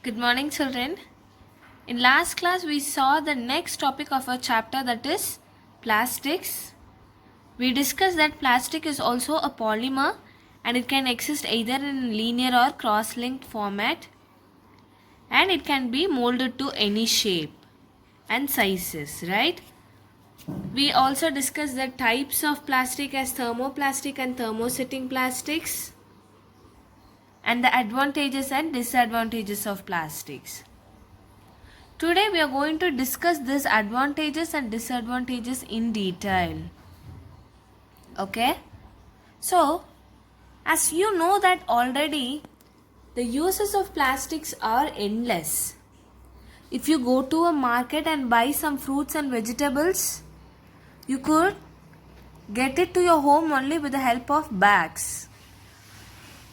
Good morning, children. In last class, we saw the next topic of our chapter, that is plastics. We discussed that plastic is also a polymer and it can exist either in linear or cross-linked format, and it can be molded to any shape and sizes, right? We also discussed the types of plastic as thermoplastic and thermosetting plastics, and the advantages and disadvantages of plastics. Today we are going to discuss these advantages and disadvantages in detail. Okay? So, as you know that already, the uses of plastics are endless. If you go to a market and buy some fruits and vegetables, you could get it to your home only with the help of bags.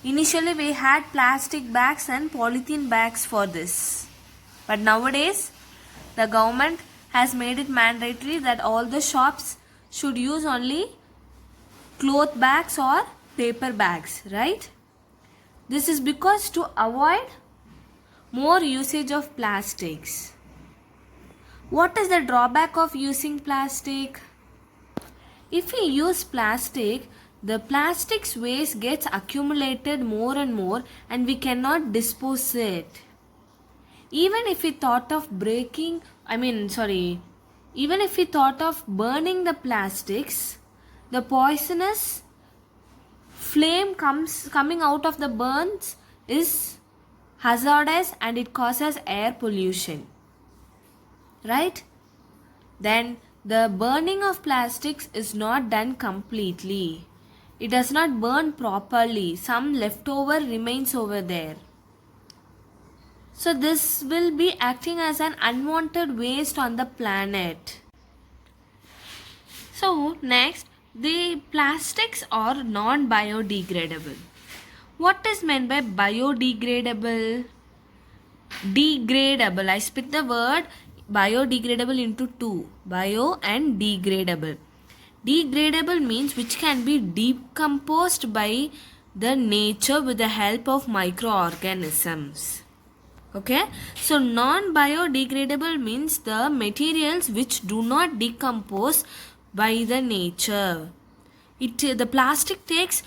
Initially we had plastic bags and polythene bags for this. But nowadays the government has made it mandatory that all the shops should use only cloth bags or paper bags, right? This is because to avoid more usage of plastics. What is the drawback of using plastic? If we use plastic, the plastic's waste gets accumulated more and more and we cannot dispose it. Even if we thought of even if we thought of burning the plastics, the poisonous flame coming out of the burns is hazardous and it causes air pollution, right? Then the burning of plastics is not done completely. It does not burn properly. Some leftover remains over there. So this will be acting as an unwanted waste on the planet. So next, the plastics are non-biodegradable. What is meant by biodegradable? Degradable. I split the word biodegradable into two. Bio and degradable. Degradable means which can be decomposed by the nature with the help of microorganisms. Okay, so non-biodegradable means the materials which do not decompose by the nature. The plastic takes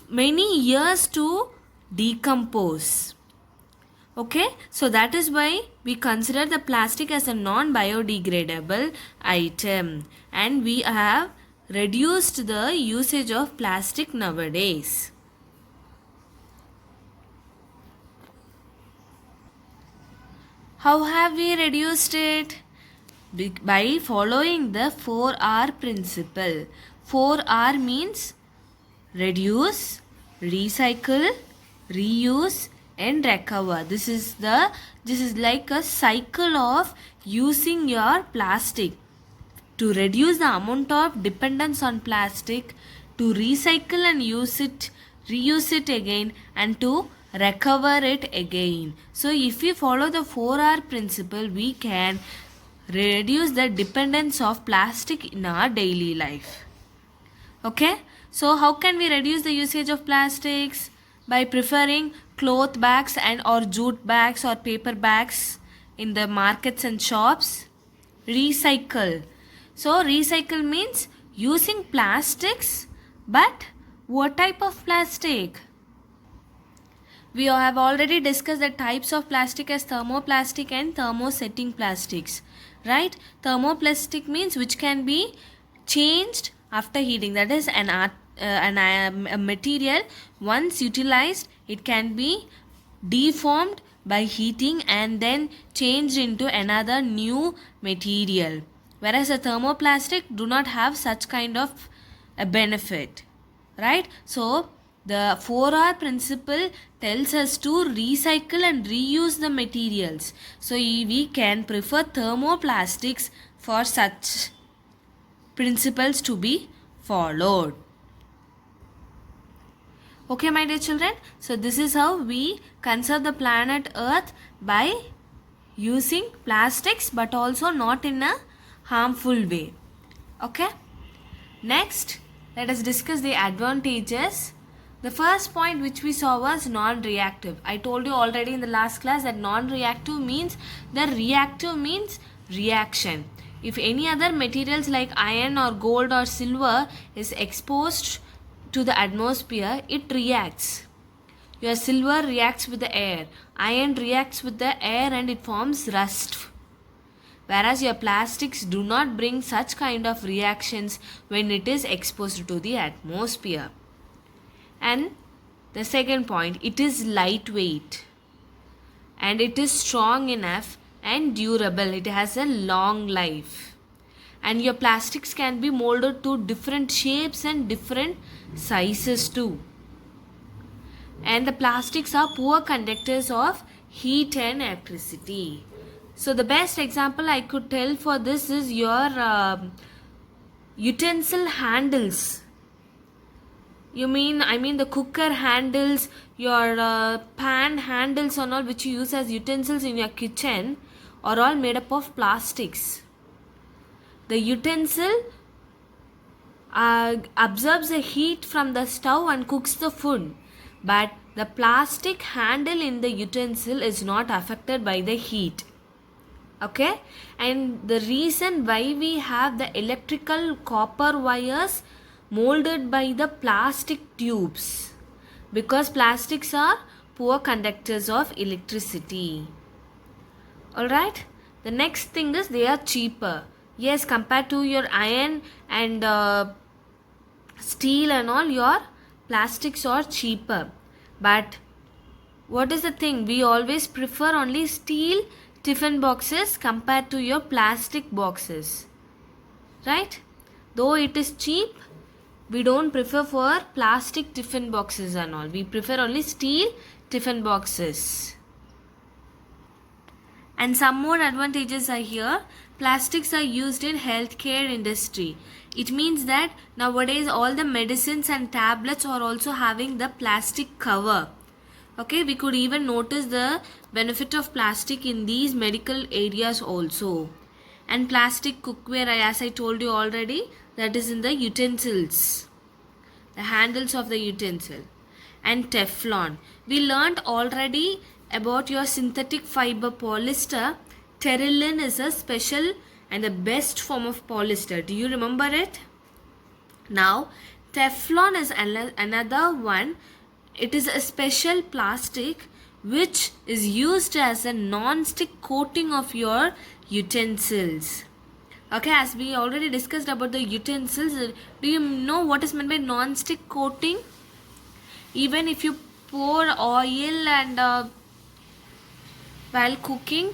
many years to decompose. Okay, so that is why we consider the plastic as a non-biodegradable item, and we have reduced the usage of plastic nowadays. How have we reduced it? By following the 4R principle. 4R means reduce, recycle, reuse and recover. This is like a cycle of using your plastic. To reduce the amount of dependence on plastic, to recycle and reuse it again, and to recover it again. So if we follow the 4R principle, we can reduce the dependence of plastic in our daily life. Okay, so how can we reduce the usage of plastics? By preferring cloth bags and or jute bags or paper bags in the markets and shops. Recycle. So recycle means using plastics, but what type of plastic? We have already discussed the types of plastic as thermoplastic and thermosetting plastics, right? Thermoplastic means which can be changed after heating. That is a material once utilized, it can be deformed by heating and then changed into another new material. Whereas a thermoplastic do not have such kind of a benefit, right? So the 4R principle tells us to recycle and reuse the materials. So we can prefer thermoplastics for such principles to be followed. Okay, my dear children. So this is how we conserve the planet Earth by using plastics, but also not in a harmful way. Okay. Next, let us discuss the advantages The first point which we saw was non-reactive. I told you already in the last class that non-reactive means the reactive means reaction. If any other materials like iron or gold or silver is exposed to the atmosphere, it reacts. Your silver reacts with the air, iron reacts with the air and it forms rust. Whereas your plastics do not bring such kind of reactions when it is exposed to the atmosphere. And the second point, it is lightweight and it is strong enough and durable. It has a long life. And your plastics can be molded to different shapes and different sizes too. And the plastics are poor conductors of heat and electricity. So the best example I could tell for this is your utensil handles. I mean the cooker handles, your pan handles and all which you use as utensils in your kitchen are all made up of plastics. The utensil absorbs the heat from the stove and cooks the food. But the plastic handle in the utensil is not affected by the heat. Okay? And the reason why we have the electrical copper wires molded by the plastic tubes, because plastics are poor conductors of electricity. Alright, the next thing is they are cheaper. Yes, compared to your iron and steel and all, your plastics are cheaper. But what is the thing? We always prefer only steel tiffin boxes compared to your plastic boxes. Right? Though it is cheap, we don't prefer for plastic tiffin boxes and all. We prefer only steel tiffin boxes. And some more advantages are here. Plastics are used in healthcare industry. It means that nowadays all the medicines and tablets are also having the plastic cover. Okay, we could even notice the benefit of plastic in these medical areas also. And plastic cookware, as I told you already, that is in the utensils, the handles of the utensil. And Teflon. We learnt already about your synthetic fiber polyester. Terylene is a special and the best form of polyester. Do you remember it? Now, Teflon is another one. It is a special plastic which is used as a non-stick coating of your utensils. Okay, as we already discussed about the utensils, do you know what is meant by non-stick coating? Even if you pour oil and while cooking,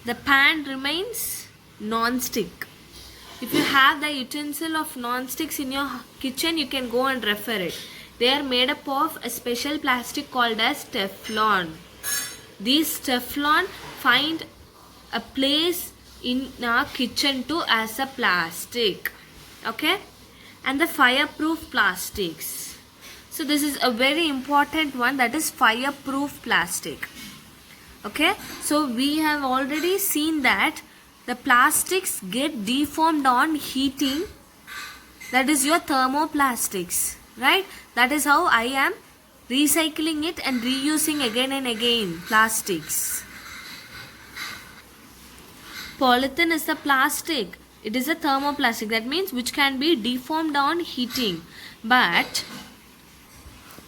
the pan remains non-stick. If you have the utensil of non-sticks in your kitchen, you can go and refer it. They are made up of a special plastic called as Teflon. These Teflon find a place in our kitchen too as a plastic. Okay? And the fireproof plastics. So this is a very important one, that is fireproof plastic. Okay? So we have already seen that the plastics get deformed on heating. That is your thermoplastics. Right? That is how I am recycling it and reusing again and again plastics. Polythene is a plastic. It is a thermoplastic. That means which can be deformed on heating. But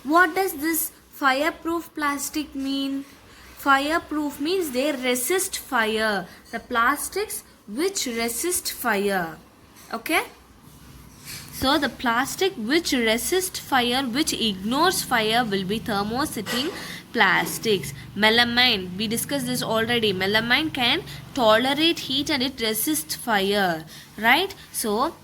what does this fireproof plastic mean? Fireproof means they resist fire. The plastics which resist fire. Okay? So the plastic which resists fire, which ignores fire, will be thermosetting plastics. Melamine, we discussed this already. Melamine can tolerate heat and it resists fire. Right? So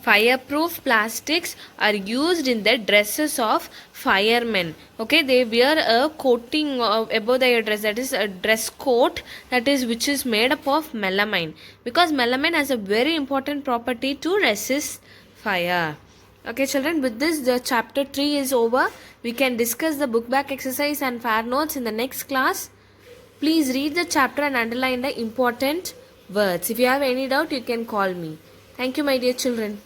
fireproof plastics are used in the dresses of firemen. Okay, they wear a coating above their dress, that is a dress coat, that is which is made up of melamine, because melamine has a very important property to resist fire. Okay children, with this the chapter 3 is over. We can discuss the book back exercise and fair notes in the next class. Please read the chapter and underline the important words. If you have any doubt, you can call me. Thank you my dear children.